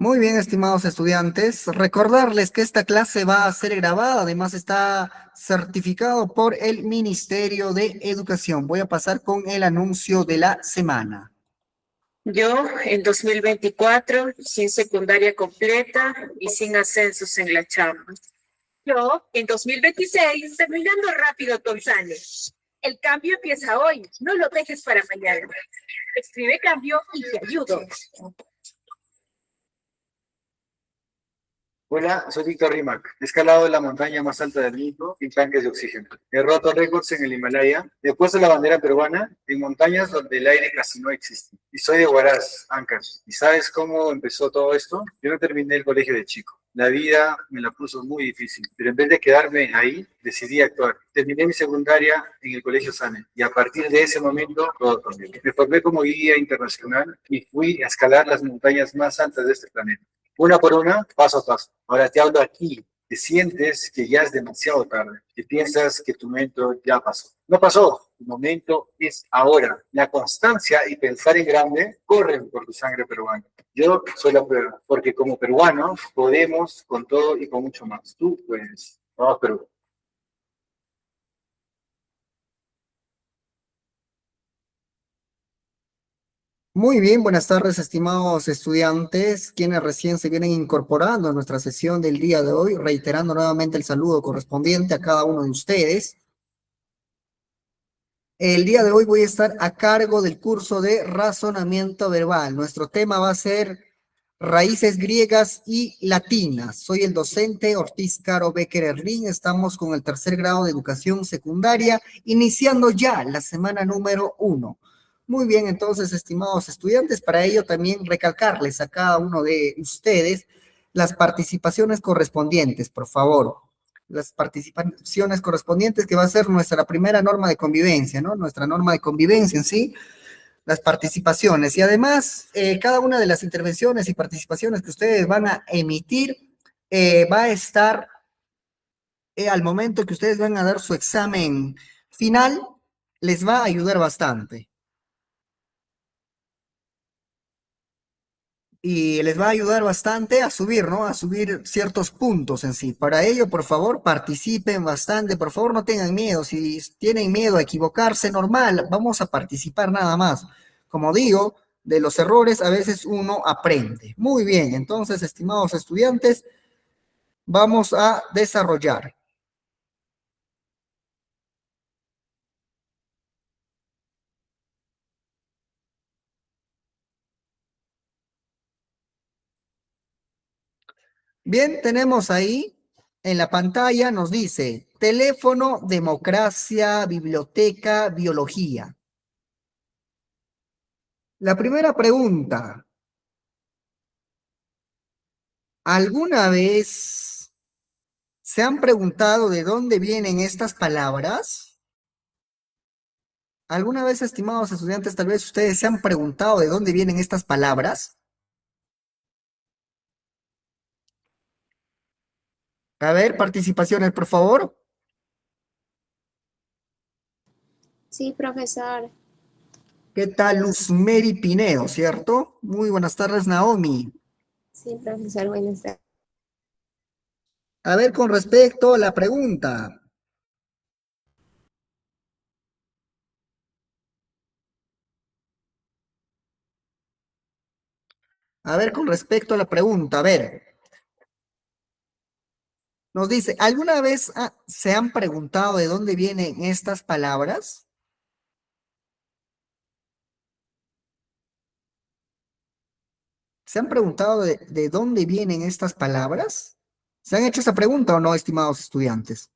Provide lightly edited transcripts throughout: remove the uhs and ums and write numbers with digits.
Muy bien, estimados estudiantes, recordarles que esta clase va a ser grabada, además está certificado por el Ministerio de Educación. Voy a pasar con el anuncio de la semana. Yo, en 2024, sin secundaria completa y sin ascensos en la chamba. Yo, en 2026, terminando rápido tu examen. El cambio empieza hoy, no lo dejes para mañana. Escribe cambio y te ayudo. Hola, soy Víctor Rimac. He escalado la montaña más alta del mundo sin tanques de oxígeno. He roto récords en el Himalaya. He puesto la bandera peruana en montañas donde el aire casi no existe. Y soy de Huaraz, Ancash. ¿Y sabes cómo empezó todo esto? Yo no terminé el colegio de chico. La vida me la puso muy difícil, pero en vez de quedarme ahí, decidí actuar. Terminé mi secundaria en el Colegio Sane y a partir de ese momento todo cambió. Me formé como guía internacional y fui a escalar las montañas más altas de este planeta. Una por una, paso a paso. Ahora te hablo aquí, que sientes que ya es demasiado tarde, que piensas que tu momento ya pasó. No pasó, tu momento es ahora. La constancia y pensar en grande corren por tu sangre peruana. Yo soy la prueba, porque como peruanos podemos con todo y con mucho más. Tú puedes. Vamos, Perú. Muy bien, buenas tardes, estimados estudiantes, quienes recién se vienen incorporando a nuestra sesión del día de hoy, reiterando nuevamente el saludo correspondiente a cada uno de ustedes. El día de hoy voy a estar a cargo del curso de razonamiento verbal. Nuestro tema va a ser raíces griegas y latinas. Soy el docente Ortiz Caro Becker Erlín. Estamos con el tercer grado de educación secundaria, iniciando ya la semana número 1. Muy bien, entonces, estimados estudiantes, para ello también recalcarles a cada uno de ustedes las participaciones correspondientes, por favor, las participaciones correspondientes, que va a ser nuestra primera norma de convivencia, ¿no? Nuestra norma de convivencia en sí, las participaciones. Y además, cada una de las intervenciones y participaciones que ustedes van a emitir va a estar al momento que ustedes van a dar su examen final, les va a ayudar bastante. Y les va a ayudar bastante a subir, ¿no? A subir ciertos puntos en sí. Para ello, por favor, participen bastante. Por favor, no tengan miedo. Si tienen miedo a equivocarse, normal, vamos a participar nada más. Como digo, de los errores a veces uno aprende. Muy bien, entonces, estimados estudiantes, vamos a desarrollar. Bien, tenemos ahí en la pantalla, nos dice teléfono, democracia, biblioteca, biología. La primera pregunta, ¿alguna vez se han preguntado de dónde vienen estas palabras? ¿Alguna vez, estimados estudiantes, tal vez ustedes se han preguntado de dónde vienen estas palabras? A ver, participaciones, por favor. Sí, profesor. ¿Qué tal, Luzmeri Pinedo, cierto? Muy buenas tardes, Naomi. Sí, profesor, buenas tardes. A ver, con respecto a la pregunta. A ver, con respecto a la pregunta, a ver, nos dice, ¿alguna vez se han preguntado de dónde vienen estas palabras? ¿Se han preguntado de dónde vienen estas palabras? ¿Se han hecho esa pregunta o no, estimados estudiantes?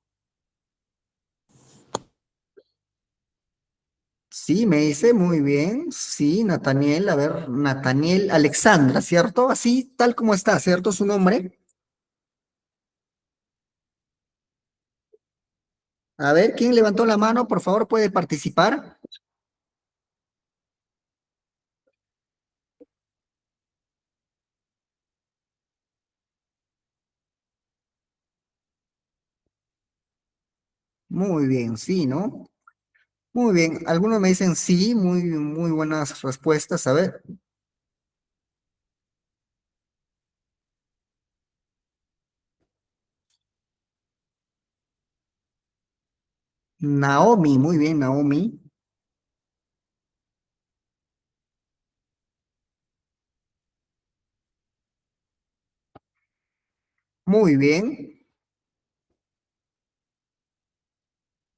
Sí, me dice muy bien. Sí, Nathaniel, a ver, Nathaniel Alexandra, ¿cierto? Así, tal como está, ¿cierto? Su nombre. A ver, ¿quién levantó la mano? Por favor, puede participar. Muy bien, sí, ¿no? Muy bien. Algunos me dicen sí, muy buenas respuestas. A ver. Naomi, muy bien, Naomi. Muy bien.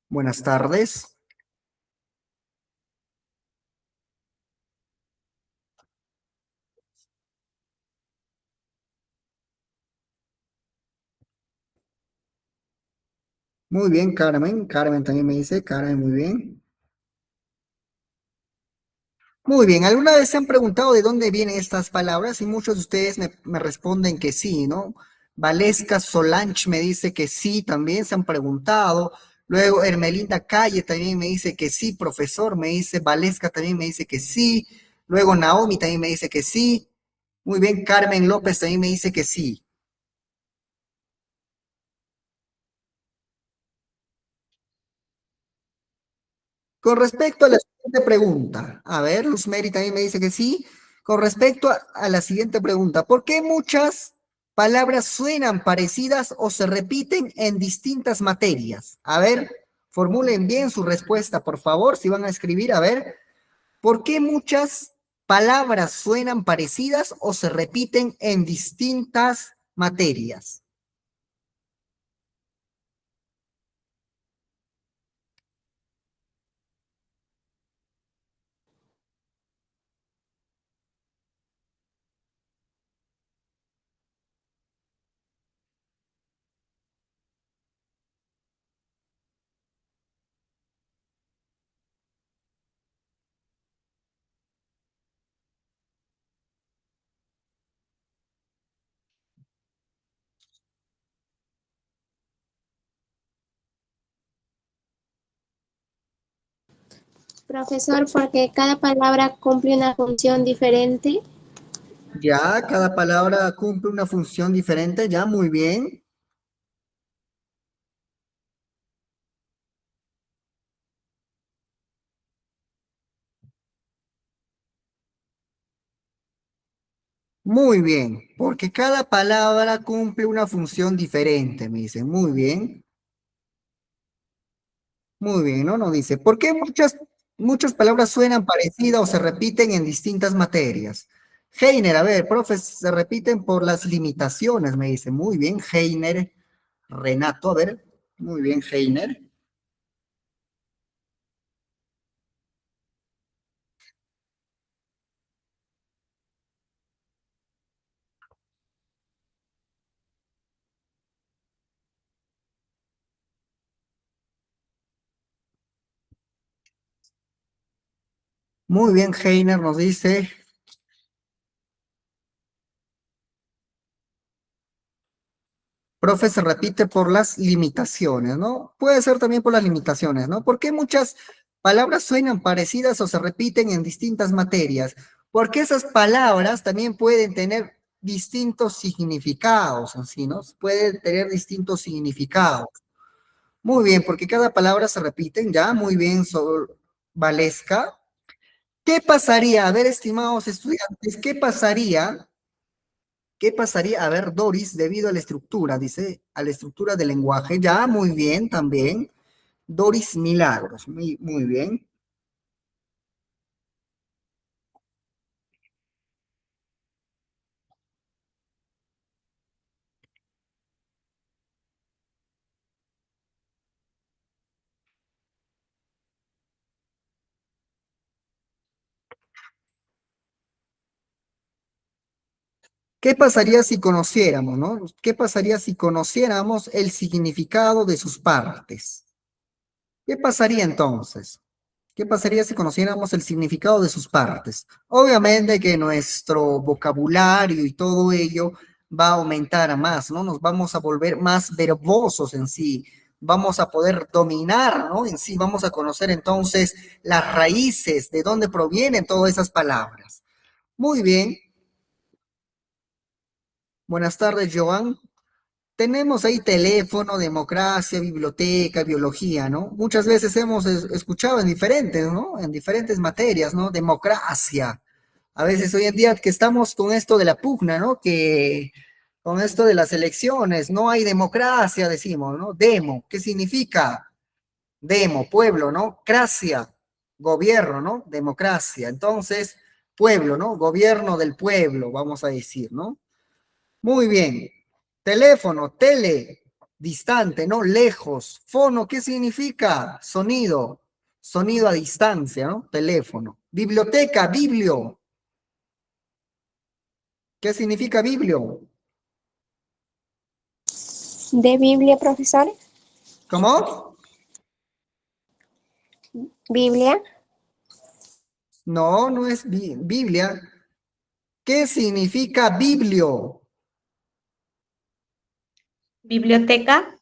Buenas tardes. Muy bien, Carmen. Carmen también me dice, Carmen, muy bien. Muy bien, ¿alguna vez se han preguntado de dónde vienen estas palabras? Y muchos de ustedes me responden que sí, ¿no? Valesca Solange me dice que sí, también se han preguntado. Luego Hermelinda Calle también me dice que sí, profesor, me dice, Valesca también me dice que sí. Luego Naomi también me dice que sí. Muy bien, Carmen López también me dice que sí. Con respecto a la siguiente pregunta, a ver, Luz Mary también me dice que sí. Con respecto a la siguiente pregunta, ¿por qué muchas palabras suenan parecidas o se repiten en distintas materias? A ver, formulen bien su respuesta, por favor, si van a escribir, a ver, ¿por qué muchas palabras suenan parecidas o se repiten en distintas materias? Profesor, porque cada palabra cumple una función diferente. Ya, cada palabra cumple una función diferente, ya, muy bien. Muy bien, porque cada palabra cumple una función diferente, me dicen. Muy bien, ¿no? Nos dice, ¿por qué muchas palabras suenan parecidas o se repiten en distintas materias? Heiner, a ver, profes, se repiten por las limitaciones, me dice. Muy bien, Heiner. Renato, a ver, muy bien, Heiner. Muy bien, Heiner nos dice, profe, se repite por las limitaciones, ¿no? Puede ser también por las limitaciones, ¿no? ¿Por qué muchas palabras suenan parecidas o se repiten en distintas materias? Porque esas palabras también pueden tener distintos significados, ¿sí, no? Pueden tener distintos significados. Muy bien, porque cada palabra se repiten, ya, muy bien, Valesca. ¿Qué pasaría? A ver, estimados estudiantes, ¿qué pasaría? ¿Qué pasaría? A ver, Doris, debido a la estructura, dice, a la estructura del lenguaje, ya, muy bien, también. Doris Milagros, muy bien. ¿Qué pasaría si conociéramos, no? ¿Qué pasaría si conociéramos el significado de sus partes? ¿Qué pasaría entonces? ¿Qué pasaría si conociéramos el significado de sus partes? Obviamente que nuestro vocabulario y todo ello va a aumentar a más, ¿no? Nos vamos a volver más verbosos en sí, vamos a poder dominar, ¿no? En sí, vamos a conocer entonces las raíces, de dónde provienen todas esas palabras. Muy bien. Buenas tardes, Joan. Tenemos ahí teléfono, democracia, biblioteca, biología, ¿no? Muchas veces hemos escuchado en diferentes, ¿no? En diferentes materias, ¿no? Democracia. A veces hoy en día que estamos con esto de la pugna, ¿no? Que con esto de las elecciones, no hay democracia, decimos, ¿no? Demo, ¿qué significa? Demo, pueblo, ¿no? Cracia, gobierno, ¿no? Democracia. Entonces, pueblo, ¿no? Gobierno del pueblo, vamos a decir, ¿no? Muy bien. Teléfono, tele, distante, ¿no? Lejos. Fono, ¿qué significa? Sonido. Sonido a distancia, ¿no? Teléfono. Biblioteca, biblio. ¿Qué significa biblio? ¿De Biblia, profesor? ¿Cómo? ¿Biblia? No, no es Biblia. ¿Qué significa biblio? Biblioteca,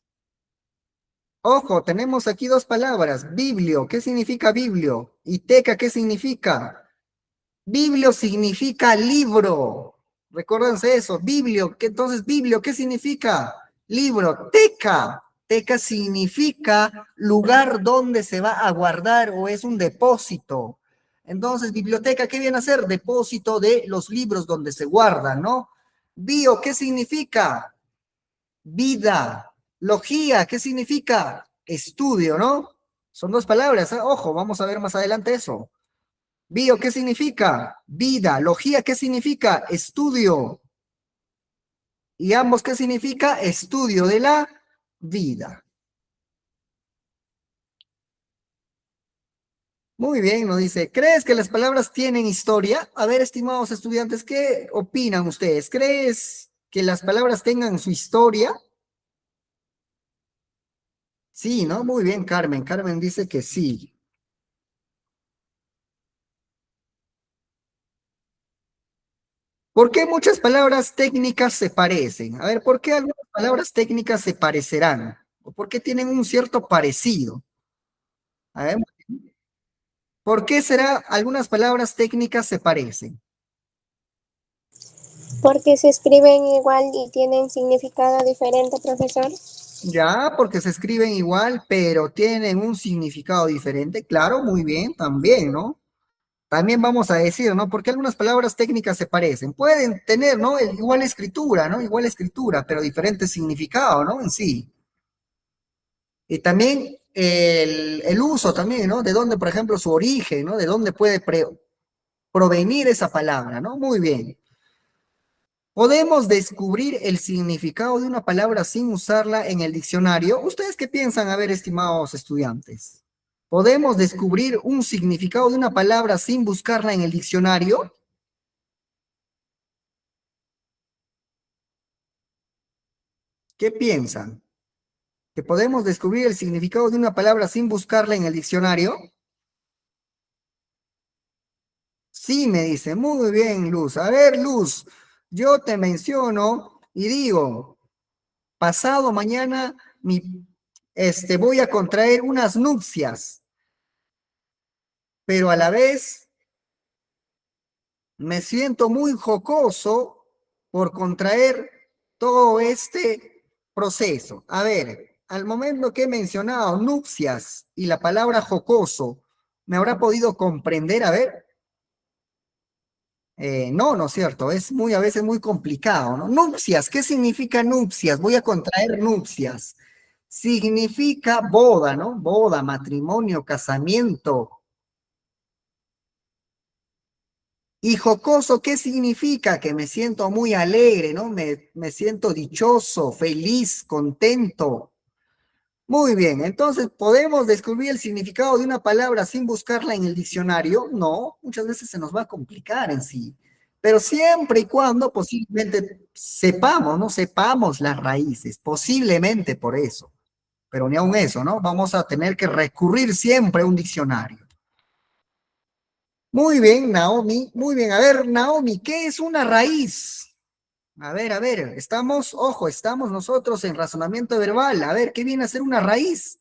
Ojo, tenemos aquí dos palabras. Biblio, ¿qué significa biblio? Y teca, ¿qué significa? Biblio significa libro. Recuérdense eso, biblio. Entonces, biblio, ¿qué significa? Libro. Teca. Teca significa lugar donde se va a guardar o es un depósito. Entonces, biblioteca, ¿qué viene a ser? Depósito de los libros donde se guardan, ¿no? Bio, ¿qué significa? Vida. Logía, ¿qué significa? Estudio, ¿no? Son dos palabras, ¿eh? Ojo, vamos a ver más adelante eso. Bio, ¿qué significa? Vida. Logía, ¿qué significa? Estudio. Y ambos, ¿qué significa? Estudio de la vida. Muy bien, nos dice, ¿crees que las palabras tienen historia? A ver, estimados estudiantes, ¿qué opinan ustedes? ¿Crees que las palabras tengan su historia? Sí, ¿no? Muy bien, Carmen. Carmen dice que sí. ¿Por qué muchas palabras técnicas se parecen? A ver, ¿por qué algunas palabras técnicas se parecerán? ¿O por qué tienen un cierto parecido? A ver, ¿por qué será algunas palabras técnicas se parecen? Porque se escriben igual y tienen significado diferente, profesor. Ya, porque se escriben igual, pero tienen un significado diferente. Claro, muy bien, también, ¿no? También vamos a decir, ¿no? Porque algunas palabras técnicas se parecen. Pueden tener, ¿no? Igual escritura, ¿no? Igual escritura, pero diferente significado, ¿no? En sí. Y también el uso también, ¿no? De dónde, por ejemplo, su origen, ¿no? De dónde puede provenir esa palabra, ¿no? Muy bien. ¿Podemos descubrir el significado de una palabra sin usarla en el diccionario? ¿Ustedes qué piensan, a ver, estimados estudiantes? ¿Podemos descubrir un significado de una palabra sin buscarla en el diccionario? ¿Qué piensan? ¿Que podemos descubrir el significado de una palabra sin buscarla en el diccionario? Sí, me dice, muy bien, Luz. A ver, Luz, yo te menciono y digo, pasado mañana voy a contraer unas nupcias, pero a la vez me siento muy jocoso por contraer todo este proceso. A ver, al momento que he mencionado nupcias y la palabra jocoso, ¿me habrá podido comprender? A ver. No, no es cierto, es muy a veces muy complicado, ¿no? Nupcias, ¿qué significa nupcias? Voy a contraer nupcias. Significa boda, ¿no? Boda, matrimonio, casamiento. Y jocoso, ¿qué significa? Que me siento muy alegre, ¿no? Me siento dichoso, feliz, contento. Muy bien, entonces, ¿podemos descubrir el significado de una palabra sin buscarla en el diccionario? No, muchas veces se nos va a complicar en sí, pero siempre y cuando posiblemente sepamos, ¿no? Sepamos las raíces, posiblemente por eso, pero ni aun eso, ¿no? Vamos a tener que recurrir siempre a un diccionario. Muy bien, Naomi, muy bien. A ver, Naomi, ¿qué es una raíz? A ver, estamos, ojo, estamos nosotros en razonamiento verbal. A ver, ¿qué viene a ser una raíz?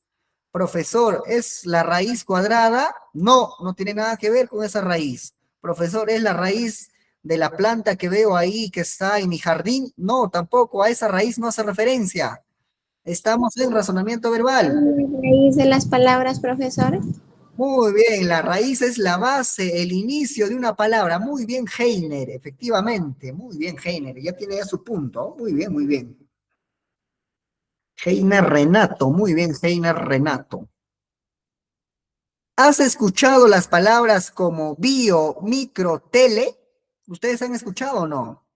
Profesor, ¿es la raíz cuadrada? No, no tiene nada que ver con esa raíz. Profesor, ¿es la raíz de la planta que veo ahí que está en mi jardín? No, tampoco, a esa raíz no hace referencia. Estamos en razonamiento verbal. ¿La raíz de las palabras, profesor? Muy bien, la raíz es la base, el inicio de una palabra. Muy bien, Heiner, efectivamente. Muy bien, Heiner. Ya tiene ya su punto. Muy bien, muy bien. Heiner Renato, muy bien, Heiner Renato. ¿Has escuchado las palabras como bio, micro, tele? ¿Ustedes han escuchado o no?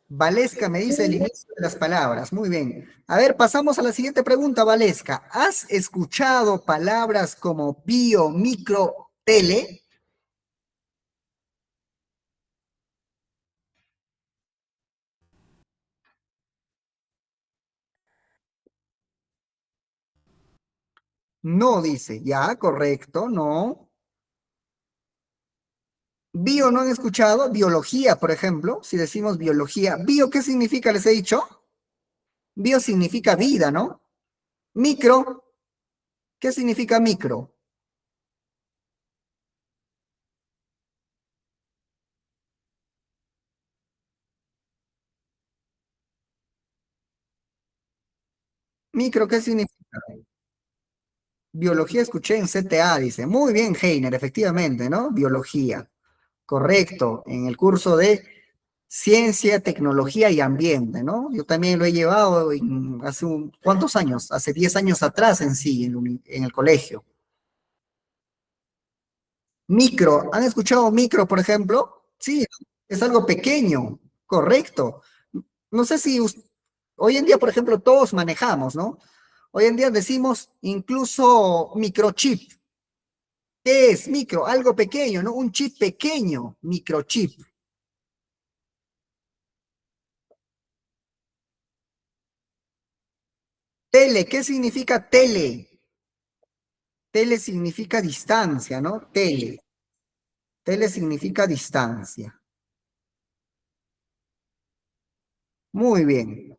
Valesca me dice el inicio de las palabras. Muy bien. A ver, pasamos a la siguiente pregunta, Valesca. ¿Has escuchado palabras como bio, micro, tele? No, dice. Ya, correcto, no. Bio no han escuchado. Biología, por ejemplo. Si decimos biología. Bio, ¿qué significa? Les he dicho. Bio significa vida, ¿no? Micro, ¿qué significa micro? Micro, ¿qué significa? Biología escuché en CTA, dice. Muy bien, Heiner, efectivamente, ¿no? Biología. Correcto, en el curso de Ciencia, Tecnología y Ambiente, ¿no? Yo también lo he llevado ¿cuántos años? Hace 10 años atrás en sí, en el colegio. Micro, ¿han escuchado micro, por ejemplo? Sí, es algo pequeño, correcto. No sé si hoy en día, por ejemplo, todos manejamos, ¿no? Hoy en día decimos incluso microchip. ¿Qué es micro? Algo pequeño, ¿no? Un chip pequeño, microchip. Tele, ¿qué significa tele? Tele significa distancia, ¿no? Tele. Tele significa distancia. Muy bien.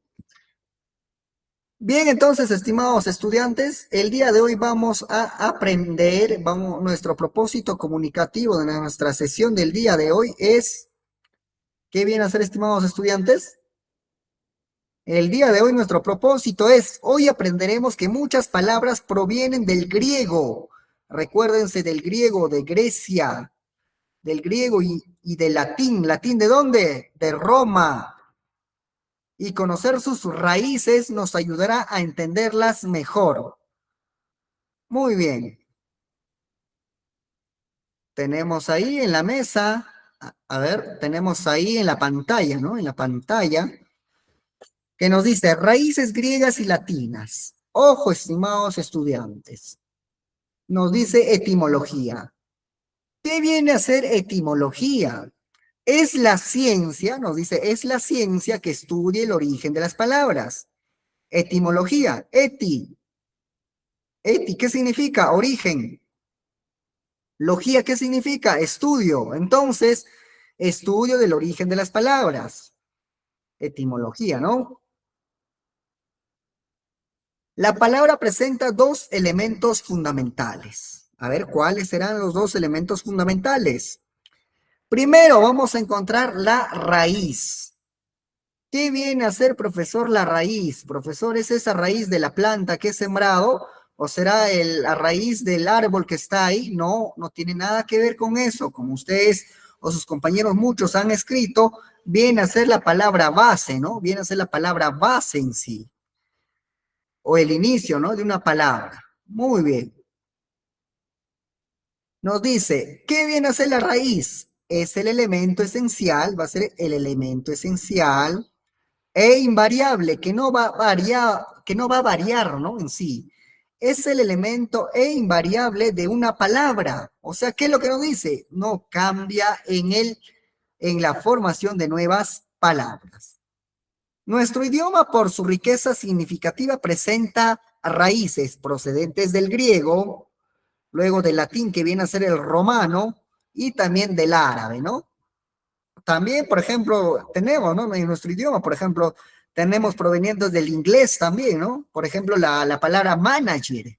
Bien, entonces, estimados estudiantes, el día de hoy vamos a aprender, nuestro propósito comunicativo de nuestra sesión del día de hoy es, ¿qué viene a ser, estimados estudiantes? El día de hoy nuestro propósito es, hoy aprenderemos que muchas palabras provienen del griego. Recuérdense del griego de Grecia, del griego y del latín. ¿Latín de dónde? De Roma. Y conocer sus raíces nos ayudará a entenderlas mejor. Muy bien. Tenemos ahí en la mesa, a ver, tenemos ahí en la pantalla, ¿no? En la pantalla, que nos dice raíces griegas y latinas. Ojo, estimados estudiantes. Nos dice etimología. ¿Qué viene a ser etimología? Es la ciencia, nos dice, es la ciencia que estudia el origen de las palabras. Etimología, ¿qué significa? Origen. Logía, ¿qué significa? Estudio. Entonces, estudio del origen de las palabras. Etimología, ¿no? La palabra presenta dos elementos fundamentales. A ver, ¿cuáles serán los dos elementos fundamentales? Primero, vamos a encontrar la raíz. ¿Qué viene a ser, profesor, la raíz? Profesor, ¿es esa raíz de la planta que he sembrado? ¿O será la raíz del árbol que está ahí? No, no tiene nada que ver con eso. Como ustedes o sus compañeros muchos han escrito, viene a ser la palabra base, ¿no? Viene a ser la palabra base en sí. O el inicio, ¿no? De una palabra. Muy bien. Nos dice, ¿qué viene a ser la raíz? Es el elemento esencial, va a ser el elemento esencial e invariable, que no va a variar, ¿no? En sí. Es el elemento e invariable de una palabra. O sea, ¿qué es lo que nos dice? No cambia en la formación de nuevas palabras. Nuestro idioma, por su riqueza significativa, presenta raíces procedentes del griego, luego del latín, que viene a ser el romano, y también del árabe, ¿no? También, por ejemplo, tenemos, ¿no? En nuestro idioma, por ejemplo, tenemos provenientes del inglés también, ¿no? Por ejemplo, la palabra manager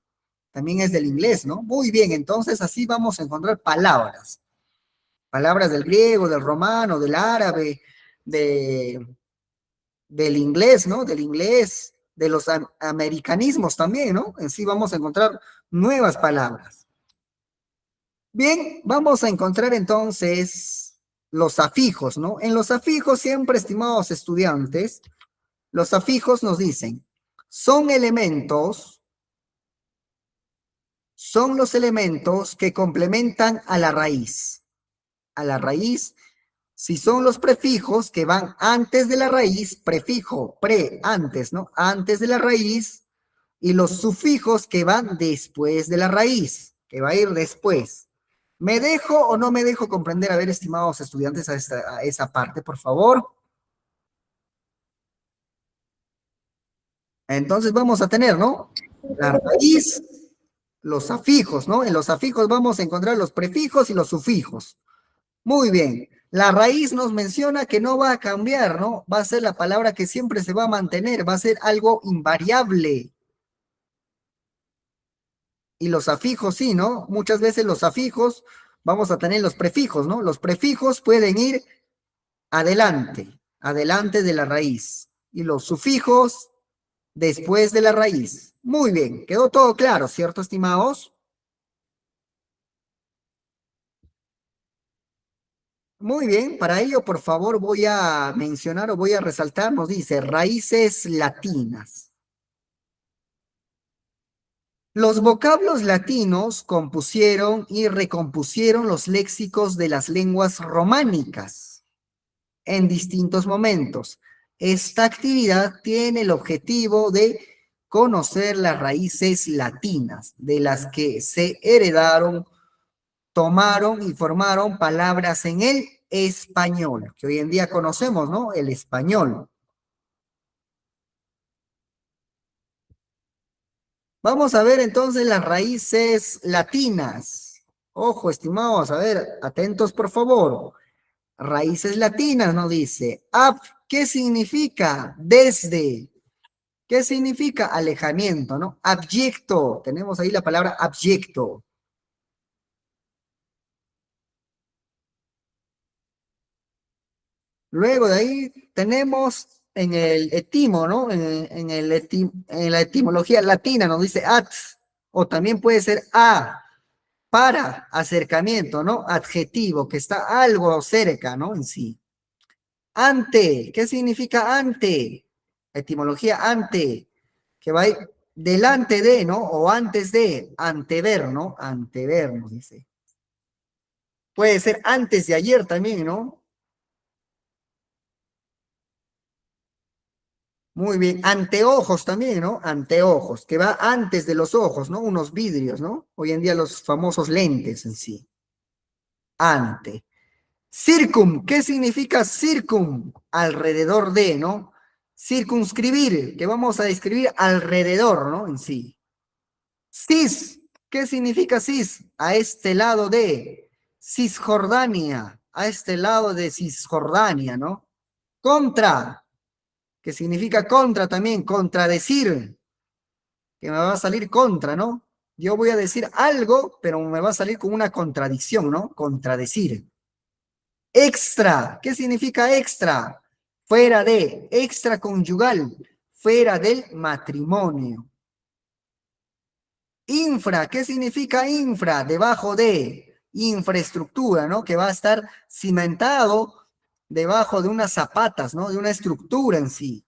también es del inglés, ¿no? Muy bien, entonces así vamos a encontrar palabras. Palabras del griego, del romano, del árabe, del inglés, ¿no? Del inglés, de los americanismos también, ¿no? En sí vamos a encontrar nuevas palabras. Bien, vamos a encontrar entonces los afijos, ¿no? En los afijos siempre, estimados estudiantes, los afijos nos dicen, son los elementos que complementan a la raíz. A la raíz, si son los prefijos que van antes de la raíz, prefijo, antes, ¿no? Antes de la raíz, y los sufijos que van después de la raíz, que va a ir después. ¿Me dejo o no me dejo comprender? A ver, estimados estudiantes, a esa parte, por favor. Entonces vamos a tener, ¿no? La raíz, los afijos, ¿no? En los afijos vamos a encontrar los prefijos y los sufijos. Muy bien. La raíz nos menciona que no va a cambiar, ¿no? Va a ser la palabra que siempre se va a mantener, va a ser algo invariable. Y los afijos sí, ¿no? Muchas veces los afijos vamos a tener los prefijos, ¿no? Los prefijos pueden ir adelante de la raíz. Y los sufijos después de la raíz. Muy bien, quedó todo claro, ¿cierto, estimados? Muy bien, para ello, por favor, voy a mencionar o voy a resaltar, nos dice, raíces latinas. Los vocablos latinos compusieron y recompusieron los léxicos de las lenguas románicas en distintos momentos. Esta actividad tiene el objetivo de conocer las raíces latinas, de las que se heredaron, tomaron y formaron palabras en el español, que hoy en día conocemos, ¿no? El español. Vamos a ver entonces las raíces latinas. Ojo, estimados, a ver, atentos por favor. Raíces latinas, ¿no? Dice, ab, ¿qué significa? Desde. ¿Qué significa? Alejamiento, ¿no? Abyecto, tenemos ahí la palabra abyecto. Luego de ahí tenemos en el etimo, ¿no? En la etimología latina nos dice at, o también puede ser a, para acercamiento, ¿no? Adjetivo, que está algo cerca, ¿no? En sí. Ante, ¿qué significa ante? Etimología ante, que va a ir delante de, ¿no? O antes de, antever, ¿no? Antever, nos dice. Puede ser antes de ayer también, ¿no? Muy bien, anteojos también, ¿no? Anteojos, que va antes de los ojos, ¿no? Unos vidrios, ¿no? Hoy en día los famosos lentes en sí. Ante. Circum, ¿qué significa circum? Alrededor de, ¿no? Circunscribir, que vamos a describir alrededor, ¿no? En sí. Cis, ¿qué significa cis? A este lado de Cisjordania, a este lado de Cisjordania, ¿no? Contra, que significa contra también, contradecir, que me va a salir contra, ¿no? Yo voy a decir algo, pero me va a salir con una contradicción, ¿no? Contradecir. Extra, ¿qué significa extra? Fuera de, extraconyugal, fuera del matrimonio. Infra, ¿qué significa infra? Debajo de, infraestructura, ¿no? Que va a estar cimentado debajo de unas zapatas, ¿no? De una estructura en sí.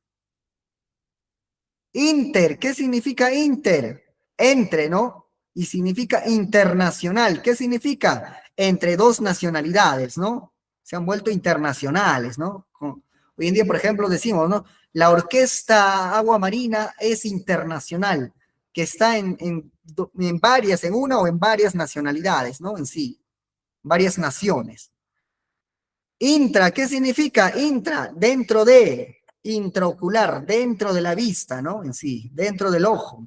Inter, ¿qué significa inter? Entre, ¿no? Y significa internacional. ¿Qué significa? Entre dos nacionalidades, ¿no? Se han vuelto internacionales, ¿no? Hoy en día, por ejemplo, decimos, ¿no? La orquesta Agua Marina es internacional, que está en varias, en una o en varias nacionalidades, ¿no? En sí, varias naciones. Intra, ¿qué significa? Intra, dentro de, intraocular, dentro de la vista, ¿no? En sí, dentro del ojo.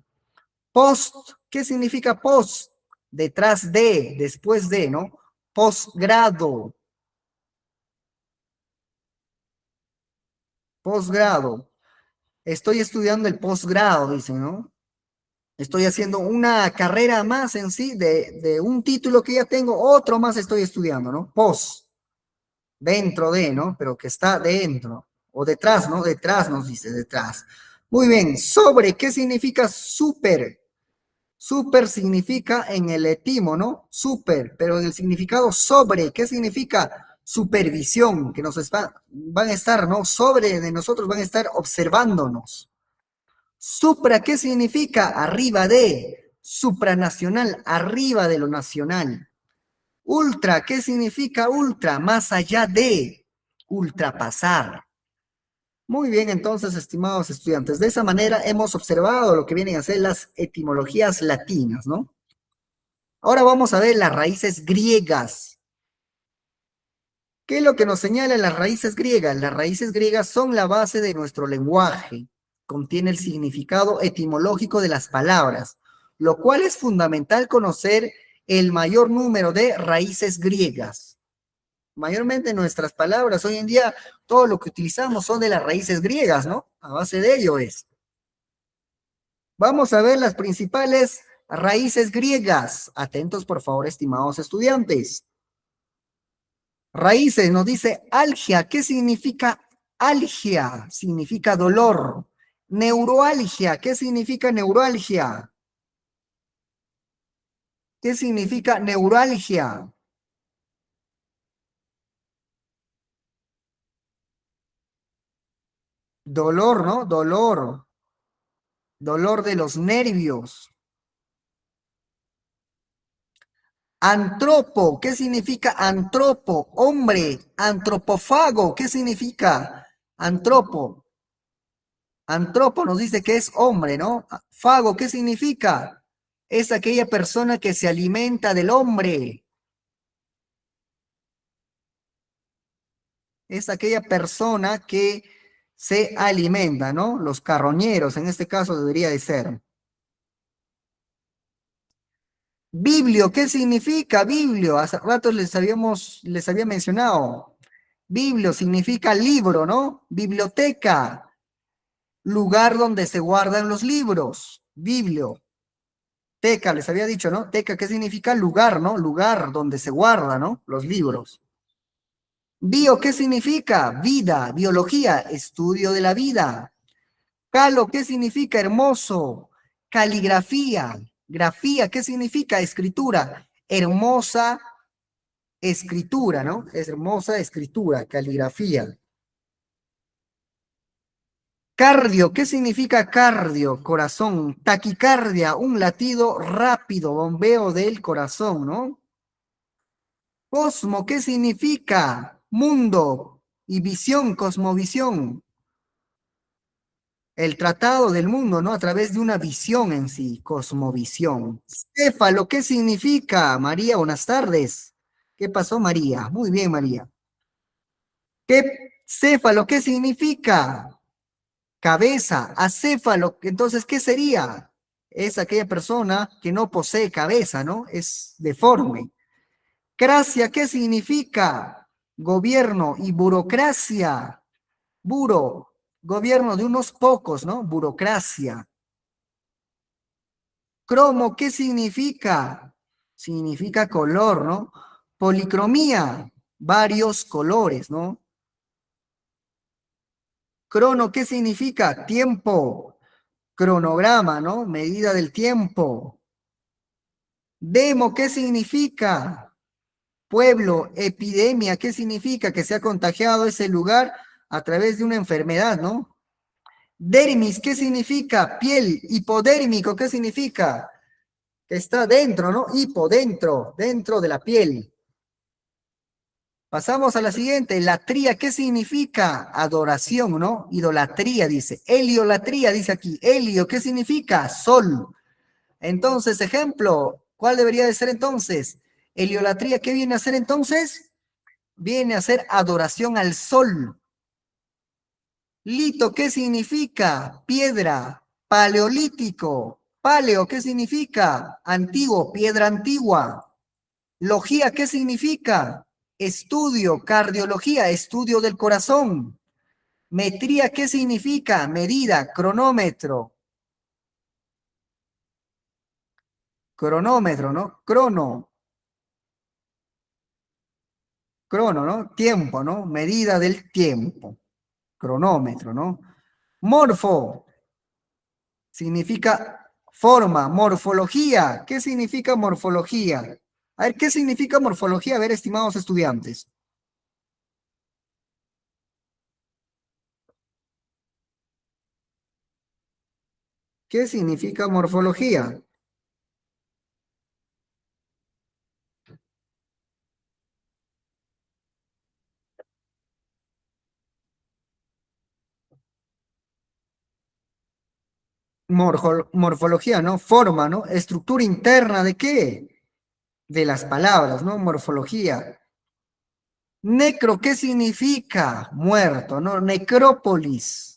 Post, ¿qué significa post? Detrás de, después de, ¿no? Posgrado. Posgrado. Estoy estudiando el posgrado, dicen, ¿no? Estoy haciendo una carrera más en sí, de un título que ya tengo, otro más estoy estudiando, ¿no? Post. Dentro de, ¿no? Pero que está dentro. O detrás, ¿no? Detrás nos dice, detrás. Muy bien. Sobre, ¿qué significa súper? Súper significa en el etimo, ¿no? Súper, pero en el significado sobre, ¿qué significa? Supervisión, que van a estar, ¿no? Sobre de nosotros van a estar observándonos. Supra, ¿qué significa? Arriba de. Supranacional, arriba de lo nacional. Ultra, ¿qué significa ultra? Más allá de. Ultrapasar. Muy bien, entonces, estimados estudiantes, de esa manera hemos observado lo que vienen a ser las etimologías latinas, ¿no? Ahora vamos a ver las raíces griegas. ¿Qué es lo que nos señalan las raíces griegas? Las raíces griegas son la base de nuestro lenguaje. Contiene el significado etimológico de las palabras, lo cual es fundamental conocer el mayor número de raíces griegas. Mayormente nuestras palabras hoy en día, todo lo que utilizamos son de las raíces griegas, ¿no? A base de ello es. Vamos a ver las principales raíces griegas. Atentos, por favor, estimados estudiantes. Raíces, nos dice algia. ¿Qué significa algia? Significa dolor. Neuroalgia. ¿Qué significa neuralgia? ¿Qué significa neuralgia? Dolor, ¿no? Dolor. Dolor de los nervios. Antropo, ¿qué significa antropo? Hombre, antropófago, ¿qué significa? Antropo. Antropo nos dice que es hombre, ¿no? Fago, ¿qué significa? Es aquella persona que se alimenta del hombre. Es aquella persona que se alimenta, ¿no? Los carroñeros, en este caso debería de ser. Biblio, ¿qué significa biblio? Hace rato les había mencionado. Biblio significa libro, ¿no? Biblioteca, lugar donde se guardan los libros. Biblio. Teca, les había dicho, ¿no? Teca, ¿qué significa lugar, ¿no? Lugar donde se guardan, ¿no? Los libros. Bio, ¿qué significa? Vida, biología, estudio de la vida. Calo, ¿qué significa? Hermoso. Caligrafía, grafía, ¿qué significa? Escritura. Hermosa escritura, ¿no? Es hermosa escritura, caligrafía. Cardio, ¿qué significa cardio? Corazón. Taquicardia, un latido rápido, bombeo del corazón, ¿no? Cosmo, ¿qué significa? Mundo y visión, cosmovisión. El tratado del mundo, ¿no? A través de una visión en sí, cosmovisión. Céfalo, ¿qué significa? María, buenas tardes. ¿Qué pasó, María? Muy bien, María. ¿Qué céfalo, qué significa? Cabeza, acéfalo. Entonces, ¿qué sería? Es aquella persona que no posee cabeza, ¿no? Es deforme. Cracia, ¿qué significa? Gobierno y burocracia. Buro, gobierno de unos pocos, ¿no? Burocracia. Cromo, ¿qué significa? Significa color, ¿no? Policromía, varios colores, ¿no? Crono, ¿qué significa? Tiempo. Cronograma, ¿no? Medida del tiempo. Demo, ¿qué significa? Pueblo, epidemia, ¿qué significa? Que se ha contagiado ese lugar a través de una enfermedad, ¿no? Dermis, ¿qué significa? Piel, hipodérmico, ¿qué significa? Que está dentro, ¿no? Hipodentro, dentro de la piel. Pasamos a la siguiente, latría, ¿qué significa? Adoración, ¿no? Idolatría, dice. Heliolatría, dice aquí. Helio, ¿qué significa? Sol. Entonces, ejemplo, ¿cuál debería de ser entonces? Heliolatría, ¿qué viene a ser entonces? Viene a ser adoración al sol. Lito, ¿qué significa? Piedra. Paleolítico. Paleo, ¿qué significa? Antiguo, piedra antigua. Logía, ¿qué significa? Estudio, cardiología, estudio del corazón. Metría, ¿qué significa? Medida, cronómetro. Cronómetro, ¿no? Crono, ¿no? Tiempo, ¿no? Medida del tiempo. Cronómetro, ¿no? Morfo, significa forma, morfología. ¿Qué significa morfología? A ver, ¿qué significa morfología? A ver, estimados estudiantes. ¿Qué significa morfología? Morfología, ¿no? Forma, ¿no? Estructura interna ¿de qué? De las palabras, ¿no? Morfología. Necro, ¿qué significa? Muerto, ¿no? Necrópolis.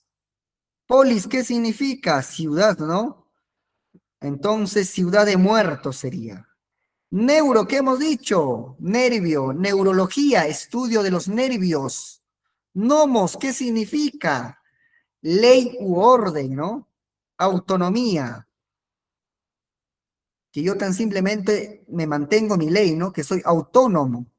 Polis, ¿qué significa? Ciudad, ¿no? Entonces, ciudad de muertos sería. Neuro, ¿qué hemos dicho? Nervio, neurología, estudio de los nervios. Nomos, ¿qué significa? Ley u orden, ¿no? Autonomía. Que yo tan simplemente me mantengo mi ley, ¿no? Que soy autónomo.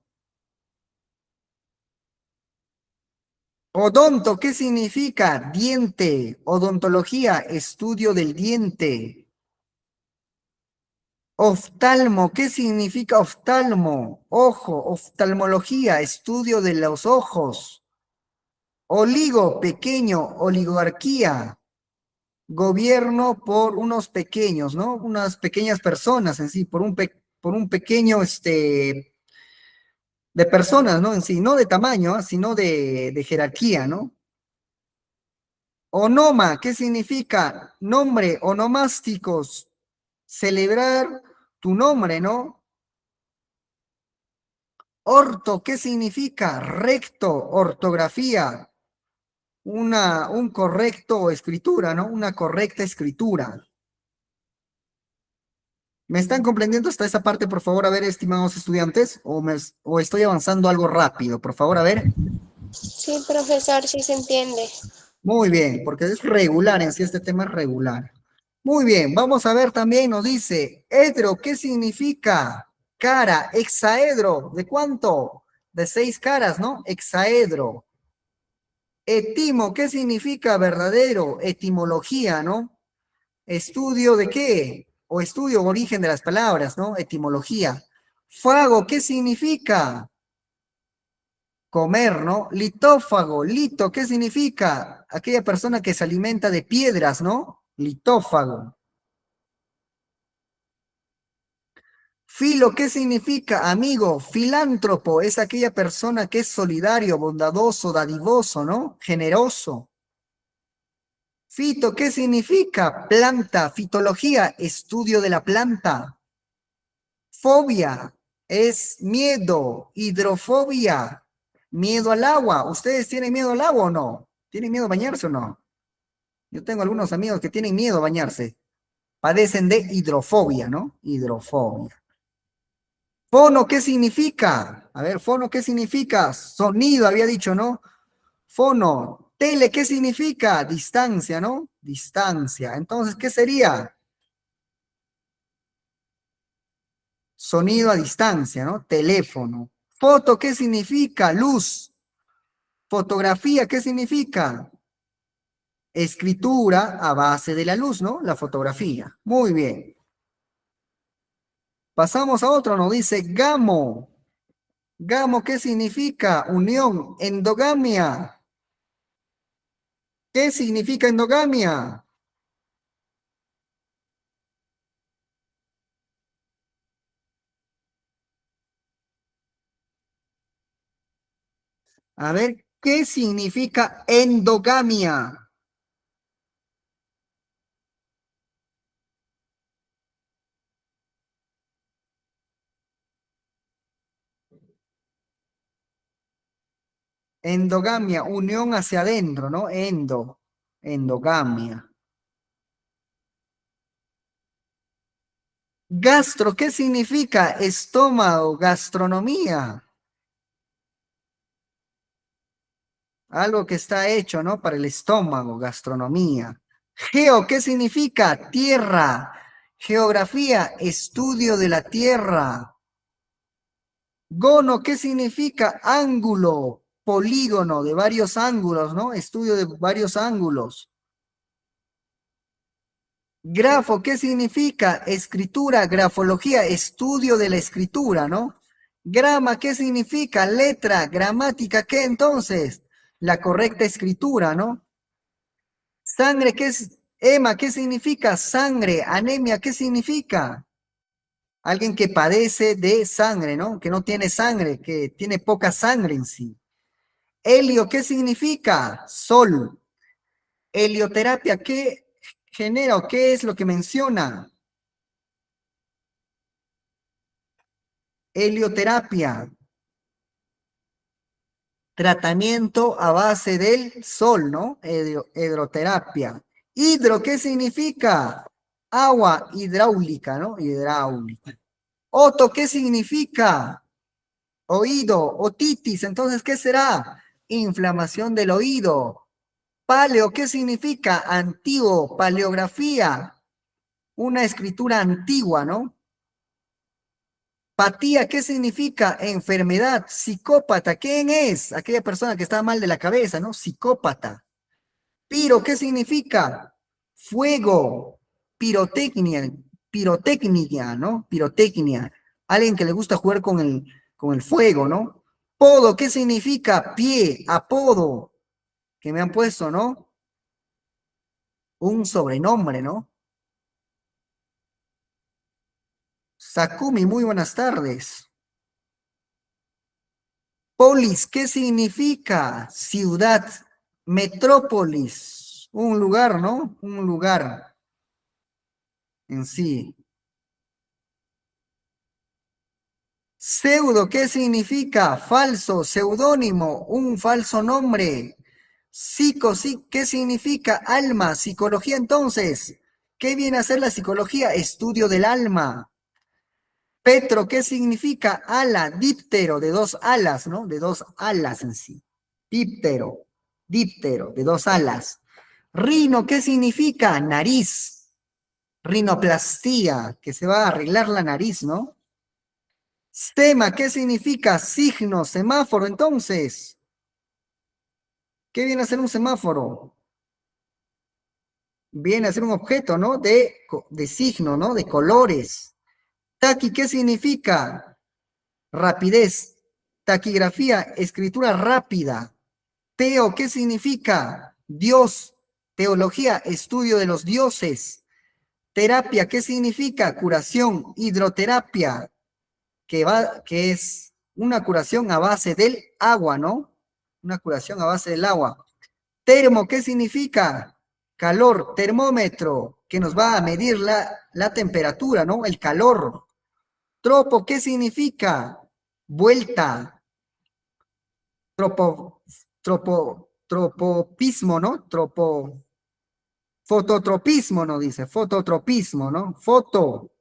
Odonto, ¿qué significa? Diente. Odontología, estudio del diente. Oftalmo, ¿qué significa oftalmo? Ojo, oftalmología, estudio de los ojos. Oligo, pequeño, oligarquía, gobierno por unos pequeños, ¿no? Unas pequeñas personas en sí, por un pequeño, de personas, ¿no? En sí, no de tamaño, sino de jerarquía, ¿no? Onoma, ¿qué significa? Nombre, onomásticos, celebrar tu nombre, ¿no? Orto, ¿qué significa? Recto, ortografía, un correcto escritura, ¿no? Una correcta escritura. ¿Me están comprendiendo hasta esa parte, por favor, a ver, estimados estudiantes? ¿O estoy avanzando algo rápido? Por favor, a ver. Sí, profesor, sí se entiende. Muy bien, porque es regular en sí, este tema es regular. Muy bien, vamos a ver también, nos dice, edro, ¿qué significa? Cara, hexaedro, ¿de cuánto? De 6 caras, ¿no? Hexaedro. Etimo, ¿qué significa verdadero? Etimología, ¿no? Estudio de qué? O estudio origen de las palabras, ¿no? Etimología. Fago, ¿qué significa? Comer, ¿no? Litófago, lito, ¿qué significa? Aquella persona que se alimenta de piedras, ¿no? Litófago. Filo, ¿qué significa? Amigo, filántropo, es aquella persona que es solidario, bondadoso, dadivoso, ¿no? Generoso. Fito, ¿qué significa? Planta, fitología, estudio de la planta. Fobia es miedo, hidrofobia, miedo al agua. ¿Ustedes tienen miedo al agua o no? ¿Tienen miedo a bañarse o no? Yo tengo algunos amigos que tienen miedo a bañarse. Padecen de hidrofobia, ¿no? Hidrofobia. Fono, ¿qué significa? A ver, fono, ¿qué significa? Sonido, había dicho, ¿no? Fono. Tele, ¿qué significa? Distancia, ¿no? Distancia. Entonces, ¿qué sería? Sonido a distancia, ¿no? Teléfono. Foto, ¿qué significa? Luz. Fotografía, ¿qué significa? Escritura a base de la luz, ¿no? La fotografía. Muy bien. Pasamos a otro, nos dice gamo. Gamo, ¿qué significa? Unión, endogamia. ¿Qué significa endogamia? A ver, ¿qué significa endogamia? Endogamia, unión hacia adentro, ¿no? Endogamia. Gastro, ¿qué significa? Estómago, gastronomía. Algo que está hecho, ¿no? Para el estómago, gastronomía. Geo, ¿qué significa? Tierra. Geografía, estudio de la tierra. Gono, ¿qué significa? Ángulo, polígono de varios ángulos, ¿no? Estudio de varios ángulos. Grafo, ¿qué significa? Escritura, grafología, estudio de la escritura, ¿no? Grama, ¿qué significa? Letra, gramática, ¿qué entonces? La correcta escritura, ¿no? Sangre, ¿qué es? Ema, ¿qué significa? Sangre. Anemia, ¿qué significa? Alguien que padece de sangre, ¿no? Que no tiene sangre, que tiene poca sangre en sí. Helio, ¿qué significa? Sol. Helioterapia, ¿qué genera o qué es lo que menciona? Helioterapia. Tratamiento a base del sol, ¿no? Hidroterapia. Hidro, ¿qué significa? Agua hidráulica, ¿no? Hidráulica. Oto, ¿qué significa? Oído, otitis. Entonces, ¿qué será? Inflamación del oído. Paleo, ¿qué significa? Antiguo, paleografía. Una escritura antigua, ¿no? Patía, ¿qué significa? Enfermedad. Psicópata, ¿quién es? Aquella persona que está mal de la cabeza, ¿no? Psicópata. Piro, ¿qué significa? Fuego. Pirotecnia, pirotecnia, ¿no? Pirotecnia. Alguien que le gusta jugar con el fuego, ¿no? Podo, ¿qué significa? Pie, apodo, que me han puesto, ¿no? Un sobrenombre, ¿no? Sakumi, muy buenas tardes. Polis, ¿qué significa? Ciudad, metrópolis, un lugar, ¿no? Un lugar en sí. Pseudo, ¿qué significa? Falso, seudónimo, un falso nombre. Psico, sí, ¿qué significa? Alma, psicología entonces. ¿Qué viene a ser la psicología? Estudio del alma. Petro, ¿qué significa? Ala, díptero, de dos alas, ¿no? De dos alas en sí. Díptero, díptero, de dos alas. Rino, ¿qué significa? Nariz. Rinoplastía, que se va a arreglar la nariz, ¿no? Stema, ¿qué significa? Signo, semáforo, entonces. ¿Qué viene a ser un semáforo? Viene a ser un objeto, ¿no? De signo, ¿no? De colores. Taqui, ¿qué significa? Rapidez. Taquigrafía, escritura rápida. Teo, ¿qué significa? Dios. Teología, estudio de los dioses. Terapia, ¿qué significa? Curación. Hidroterapia, que es una curación a base del agua, ¿no? Una curación a base del agua. Termo, ¿qué significa? Calor, termómetro, que nos va a medir la temperatura, ¿no? El calor. Tropo, ¿qué significa? Vuelta. Tropopismo, ¿no? Fototropismo, ¿no? Dice, fototropismo, ¿no? Foto.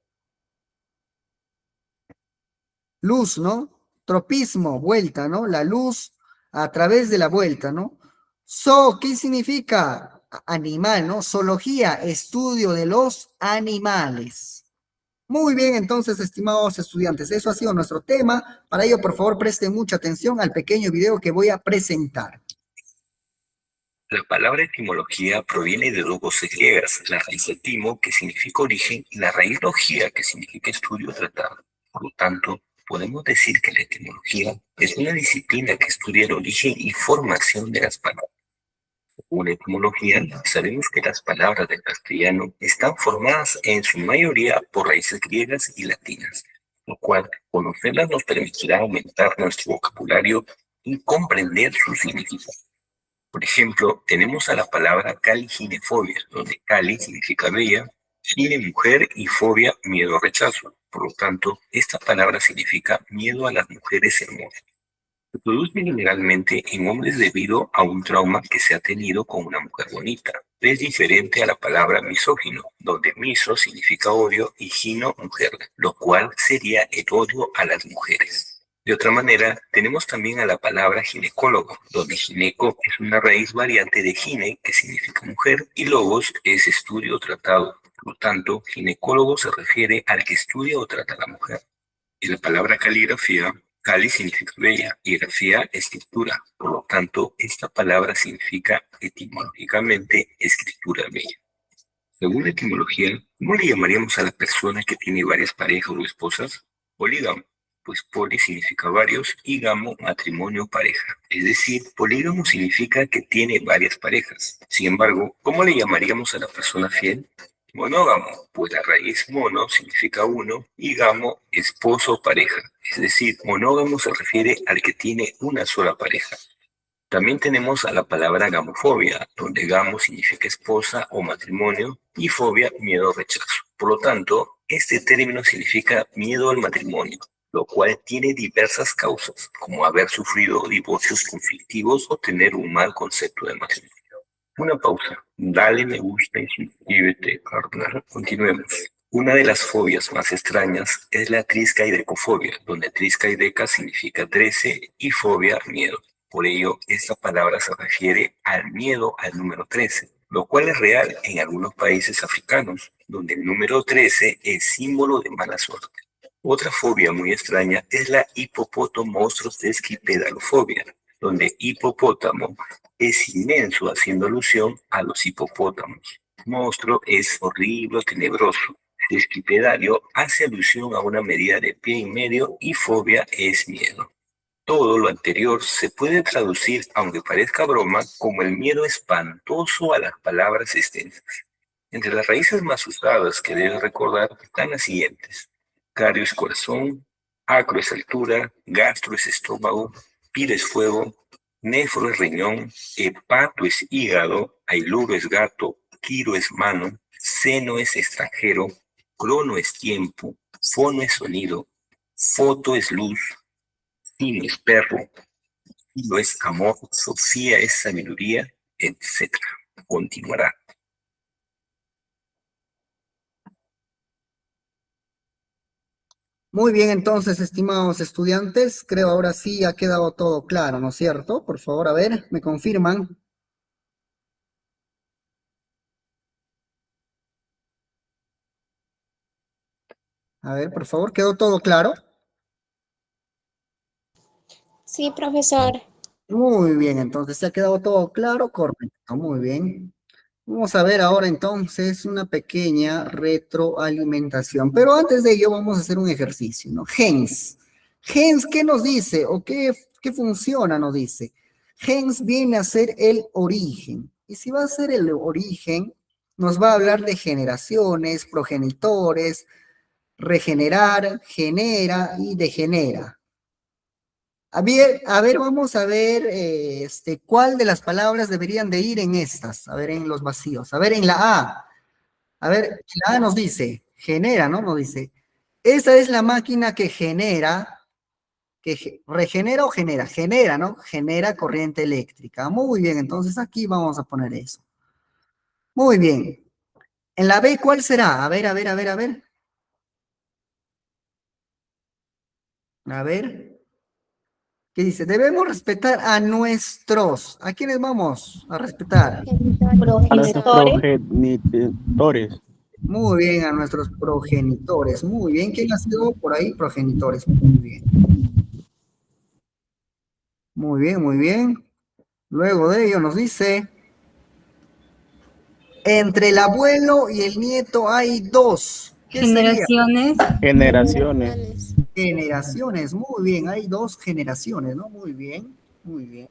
Luz, ¿no? Tropismo, vuelta, ¿no? La luz a través de la vuelta, ¿no? ¿Qué significa? Animal, ¿no? Zoología, estudio de los animales. Muy bien, entonces, estimados estudiantes, eso ha sido nuestro tema. Para ello, por favor, presten mucha atención al pequeño video que voy a presentar. La palabra etimología proviene de dos voces griegas, la raíz etimo, que significa origen, y la raíz logía, que significa estudio o tratado. Por lo tanto, podemos decir que la etimología es una disciplina que estudia el origen y formación de las palabras. Según la etimología, sabemos que las palabras del castellano están formadas en su mayoría por raíces griegas y latinas, lo cual conocerlas nos permitirá aumentar nuestro vocabulario y comprender su significado. Por ejemplo, tenemos a la palabra caliginefobia, donde cali significa bella, gine mujer y fobia miedo o rechazo. Por lo tanto, esta palabra significa miedo a las mujeres hermosas. Se produce generalmente en hombres debido a un trauma que se ha tenido con una mujer bonita. Es diferente a la palabra misógino, donde miso significa odio y gino mujer, lo cual sería el odio a las mujeres. De otra manera, tenemos también a la palabra ginecólogo, donde gineco es una raíz variante de gine, que significa mujer, y logos es estudio o tratado. Por lo tanto, ginecólogo se refiere al que estudia o trata a la mujer. Y la palabra caligrafía, cali significa bella y grafía escritura. Por lo tanto, esta palabra significa etimológicamente escritura bella. Según la etimología, ¿cómo le llamaríamos a la persona que tiene varias parejas o esposas? Polígamo. pues poli significa varios y gamo matrimonio pareja. Es decir, polígamo significa que tiene varias parejas. Sin embargo, ¿cómo le llamaríamos a la persona fiel? Monógamo, pues la raíz mono significa uno y gamo esposo o pareja. Es decir, monógamo se refiere al que tiene una sola pareja. También tenemos a la palabra gamofobia, donde gamo significa esposa o matrimonio y fobia, miedo o rechazo. Por lo tanto, este término significa miedo al matrimonio, lo cual tiene diversas causas, como haber sufrido divorcios conflictivos o tener un mal concepto de matrimonio. Una pausa. Dale me gusta y suscríbete, carnal. Continuemos. Una de las fobias más extrañas es la triskaidecofobia, donde triskaideca significa 13 y fobia, miedo. Por ello, esta palabra se refiere al miedo al número 13, lo cual es real en algunos países africanos, donde el número 13 es símbolo de mala suerte. Otra fobia muy extraña es la hipopótamo-monstrosesquipedalofobia, donde hipopótamo es inmenso, haciendo alusión a los hipopótamos. Monstruo es horrible o tenebroso. Esquipedario hace alusión a una medida de pie y medio y fobia es miedo. Todo lo anterior se puede traducir, aunque parezca broma, como el miedo espantoso a las palabras extensas. Entre las raíces más usadas que debes recordar están las siguientes: cario es corazón, acro es altura, gastro es estómago, piro es fuego, nefro es riñón, hepato es hígado, ailuro es gato, quiro es mano, seno es extranjero, crono es tiempo, fono es sonido, foto es luz, sino es perro, filo es amor, sofía es sabiduría, etc. Continuará. Muy bien, entonces, estimados estudiantes, creo ahora sí ha quedado todo claro, ¿no es cierto? Por favor, a ver, ¿me confirman? A ver, por favor, ¿quedó todo claro? Sí, profesor. Muy bien, entonces, ¿se ha quedado todo claro? Correcto, muy bien. Vamos a ver ahora entonces una pequeña retroalimentación, pero antes de ello vamos a hacer un ejercicio, ¿no? Gens. Gens, ¿qué nos dice? ¿O qué funciona? Nos dice. Gens viene a ser el origen. Y si va a ser el origen, nos va a hablar de generaciones, progenitores, regenerar, genera y degenera. A ver, vamos a ver cuál de las palabras deberían de ir en estas. A ver, en los vacíos. A ver, en la A. A ver, en la A nos dice, genera, ¿no? Nos dice, esa es la máquina que genera, regenera o genera. Genera, ¿no? Genera corriente eléctrica. Muy bien, entonces aquí vamos a poner eso. Muy bien. En la B, ¿cuál será? A ver, a ver, a ver, a ver. A ver. ¿Qué dice? Debemos respetar a nuestros. ¿A quiénes vamos a respetar? progenitores, A nuestros progenitores. Muy bien, a nuestros progenitores. Muy bien. ¿Quién ha sido por ahí? Progenitores. Muy bien. Muy bien, muy bien. Luego de ello nos dice, entre el abuelo y el nieto hay dos. ¿Qué sería? generaciones, Generaciones. Generaciones. Muy bien, hay dos generaciones, ¿no? Muy bien, muy bien.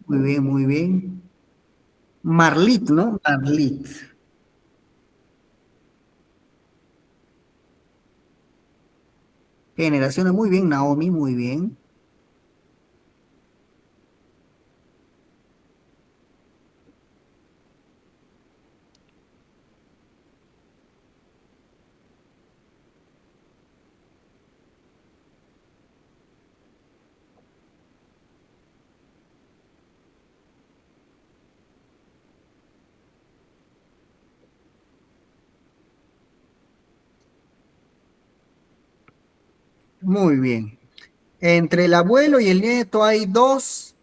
Muy bien, muy bien. Marlit, ¿no? Marlit. Generaciones, muy bien, Naomi, muy bien. Muy bien. Entre el abuelo y el nieto hay dos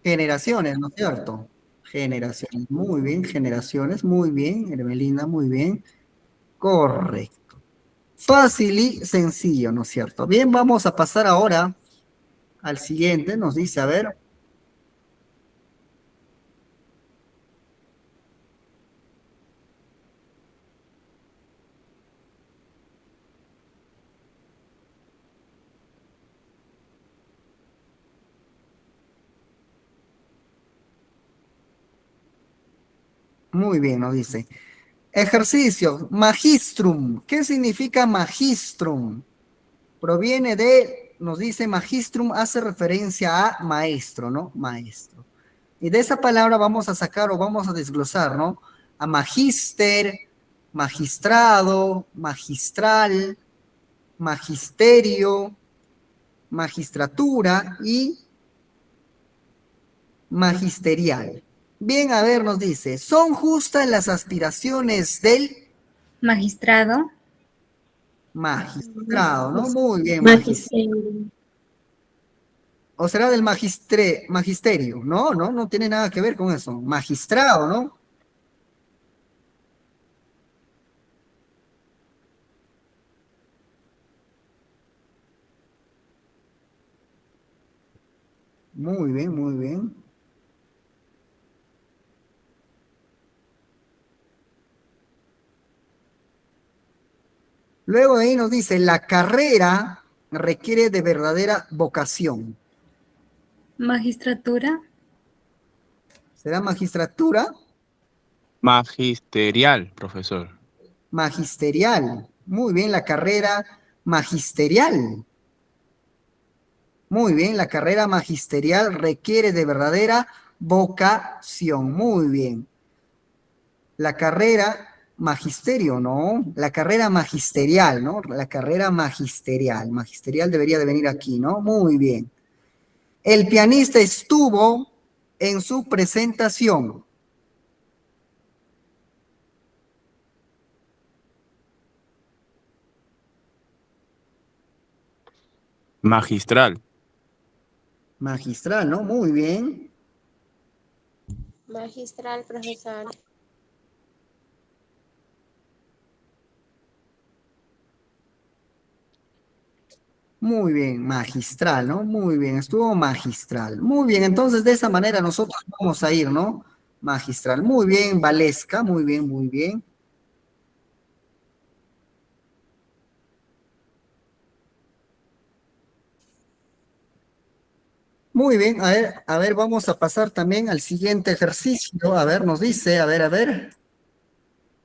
generaciones, ¿no es cierto? Generaciones, muy bien, generaciones, muy bien, Hermelinda, muy bien. Correcto. Fácil y sencillo, ¿no es cierto? Bien, vamos a pasar ahora al siguiente, nos dice, a ver, Muy bien, nos dice. Ejercicio, magistrum. ¿Qué significa magistrum? Proviene de, nos dice magistrum, hace referencia a maestro, ¿no? Maestro. Y de esa palabra vamos a sacar o vamos a desglosar, ¿no? A magíster, magistrado, magistral, magisterio, magistratura y magisterial. Bien, a ver, nos dice, ¿son justas las aspiraciones del Magistrado. magistrado, ¿no? Muy bien, Magisterio. o será del magisterio. No, no, no tiene nada que ver con eso. Magistrado, ¿no? Muy bien, muy bien. Luego de ahí nos dice, la carrera requiere de verdadera vocación. Magistratura. ¿Será magistratura? Magisterial, profesor. Magisterial. Muy bien, la carrera magisterial. Muy bien, la carrera magisterial requiere de verdadera vocación. Muy bien. La carrera magisterio, ¿no? La carrera magisterial, ¿no? La carrera magisterial. Magisterial debería de venir aquí, ¿no? Muy bien. El pianista estuvo en su presentación. Magistral. Magistral, ¿no? Muy bien. Magistral, profesor. Muy bien, magistral, ¿no? Muy bien, estuvo magistral. Muy bien, entonces de esa manera nosotros vamos a ir, ¿no? Magistral. Muy bien, Valesca, muy bien, muy bien. Muy bien, a ver, vamos a pasar también al siguiente ejercicio. A ver, nos dice, a ver.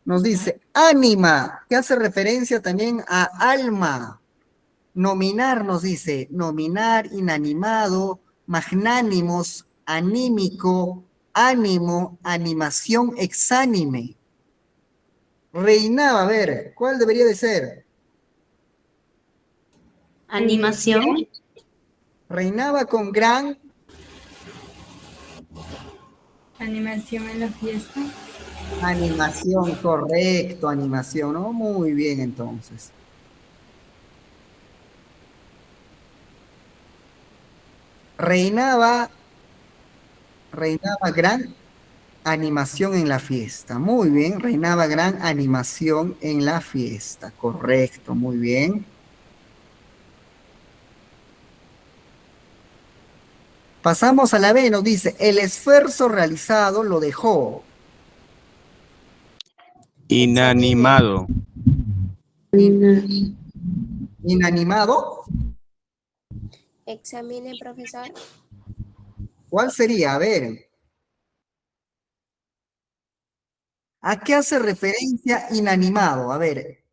Nos dice, ánima, que hace referencia también a alma. Nominar nos dice, nominar, inanimado, magnánimos, anímico, ánimo, animación, exánime. Reinaba, a ver, ¿cuál debería de ser? Animación. Reinaba con gran Animación en la fiesta. animación, correcto, animación, ¿no? Muy bien, entonces. Reinaba, reinaba gran animación en la fiesta. Muy bien, reinaba gran animación en la fiesta. Correcto, muy bien. Pasamos a la B, nos dice, el esfuerzo realizado lo dejó Inanimado. in- inanimado. Examine, profesor. ¿Cuál sería? A ver, ¿a qué hace referencia inanimado? A ver,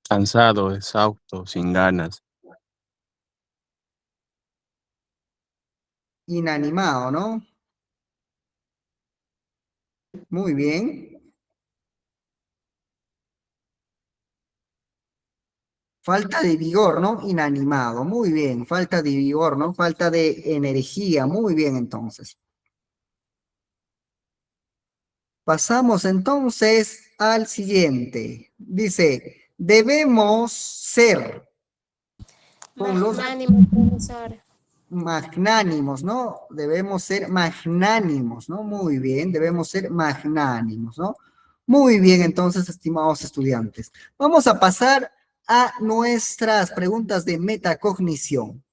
Cansado, exhausto, sin ganas. inanimado, ¿no? Muy bien. Falta de vigor, ¿no? Inanimado, muy bien. Falta de vigor, ¿no? Falta de energía, muy bien entonces. Pasamos entonces al siguiente. Dice, debemos ser con los Magnánimo, profesor. magnánimos, ¿no? Debemos ser magnánimos, ¿no? Muy bien, debemos ser magnánimos, ¿no? Muy bien, entonces, estimados estudiantes. Vamos a pasar a nuestras preguntas de metacognición.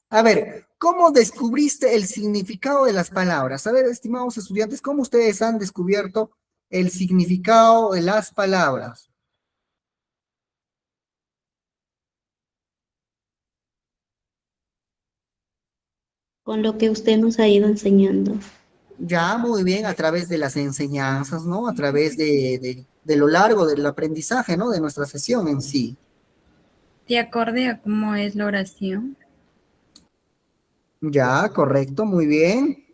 A ver, ¿cómo descubriste el significado de las palabras? A ver, estimados estudiantes, ¿cómo ustedes han descubierto el significado de las palabras? Con lo que usted nos ha ido enseñando. Ya, muy bien, a través de las enseñanzas, ¿no? A través de lo largo del aprendizaje, ¿no? De nuestra sesión en sí. De acorde a cómo es la oración. Ya, correcto, muy bien.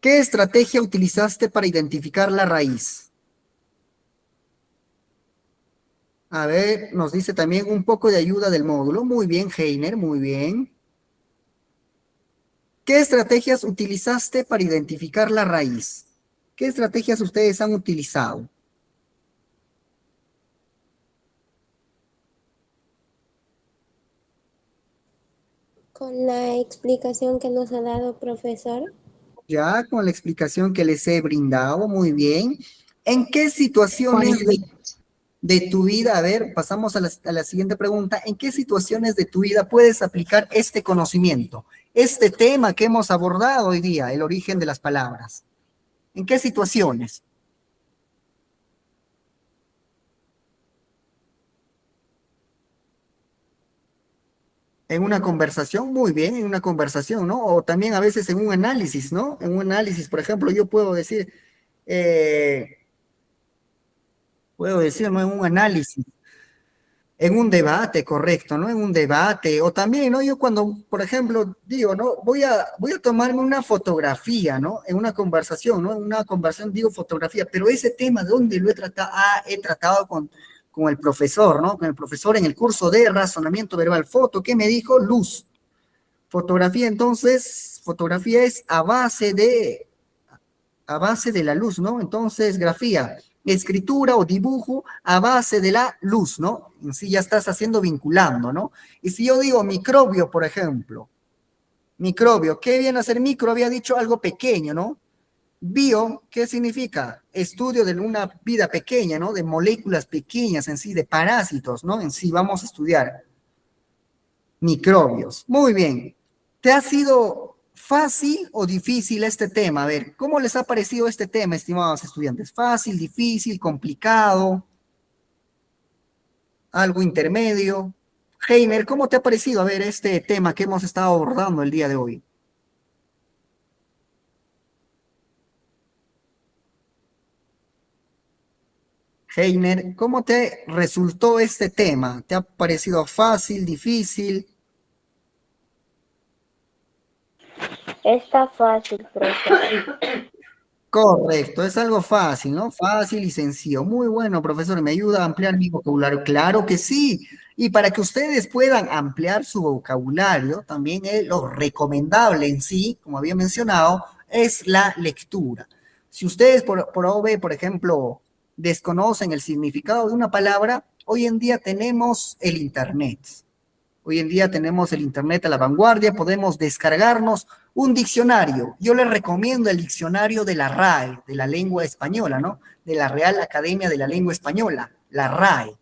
¿Qué estrategia utilizaste para identificar la raíz? A ver, nos dice también un poco de ayuda del módulo. Muy bien, Heiner, muy bien. ¿Qué estrategias utilizaste para identificar la raíz? ¿Qué estrategias ustedes han utilizado? Con la explicación que nos ha dado profesor. Ya, con la explicación que les he brindado, muy bien. ¿En qué situaciones de tu vida, a ver, pasamos a la siguiente pregunta, ¿en qué situaciones de tu vida puedes aplicar este conocimiento? Este tema que hemos abordado hoy día, el origen de las palabras. ¿En qué situaciones? En una conversación, muy bien, en una conversación, ¿no? O también a veces en un análisis, ¿no? En un análisis, por ejemplo, yo eh, puedo decir, ¿no? En un análisis. En un debate, correcto, ¿no? En un debate, o también, ¿no? Yo cuando, por ejemplo, digo, ¿no? Voy a tomarme una fotografía, ¿no? En una conversación, ¿no? En una conversación digo fotografía, pero ese tema, ¿dónde lo he tratado? Ah, he tratado con el profesor, ¿no? Con el profesor en el curso de razonamiento verbal. Foto, ¿qué me dijo? Luz. Fotografía, entonces, fotografía es a base de la luz, ¿no? Entonces, grafía, escritura o dibujo a base de la luz, ¿no? En sí ya estás haciendo vinculando, ¿no? Y si yo digo microbio, por ejemplo, microbio, ¿qué viene a ser micro? Había dicho algo pequeño, ¿no? Bio, ¿qué significa? Estudio de una vida pequeña, ¿no? De moléculas pequeñas en sí, de parásitos, ¿no? En sí, vamos a estudiar microbios. Muy bien. ¿Te ha sido fácil o difícil este tema? A ver, ¿cómo les ha parecido este tema, estimados estudiantes? ¿Fácil, difícil, complicado, algo intermedio? Heiner, ¿cómo te ha parecido, a ver, este tema que hemos estado abordando el día de hoy? Heiner, ¿cómo te resultó este tema? ¿Te ha parecido fácil, difícil? Está fácil, profesor. Correcto, es algo fácil, ¿no? Fácil y sencillo. Muy bueno, profesor, ¿me ayuda a ampliar mi vocabulario? Claro que sí. Y para que ustedes puedan ampliar su vocabulario, también lo recomendable en sí, como había mencionado, es la lectura. Si ustedes por OB, por ejemplo, desconocen el significado de una palabra, hoy en día tenemos el Internet. Hoy en día tenemos el Internet a la vanguardia, podemos descargarnos un diccionario. Yo les recomiendo el diccionario de la RAE, de la lengua española, ¿no? De la Real Academia de la Lengua Española, la RAE.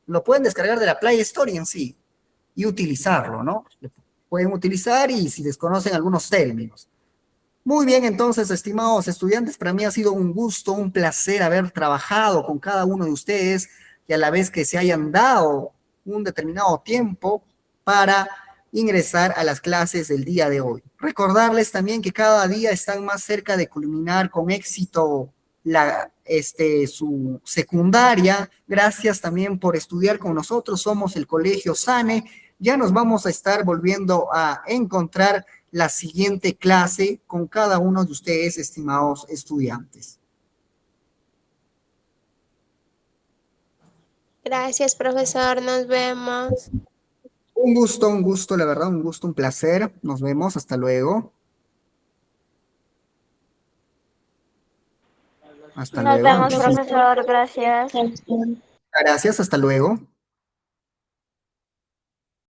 Lo pueden descargar de la Play Store en sí y utilizarlo, ¿no? Lo pueden utilizar y si desconocen algunos términos. Muy bien, entonces, estimados estudiantes, para mí ha sido un gusto, un placer haber trabajado con cada uno de ustedes y a la vez que se hayan dado un determinado tiempo para ingresar a las clases del día de hoy. Recordarles también que cada día están más cerca de culminar con éxito su secundaria. Gracias también por estudiar con nosotros. Somos el Colegio SANE. Ya nos vamos a estar volviendo a encontrar la siguiente clase con cada uno de ustedes, estimados estudiantes. Gracias, profesor. Nos vemos. Un gusto, la verdad, un gusto, un placer. Nos vemos, hasta luego. Hasta Nos luego. vemos, profesor. Gracias. Gracias, hasta luego.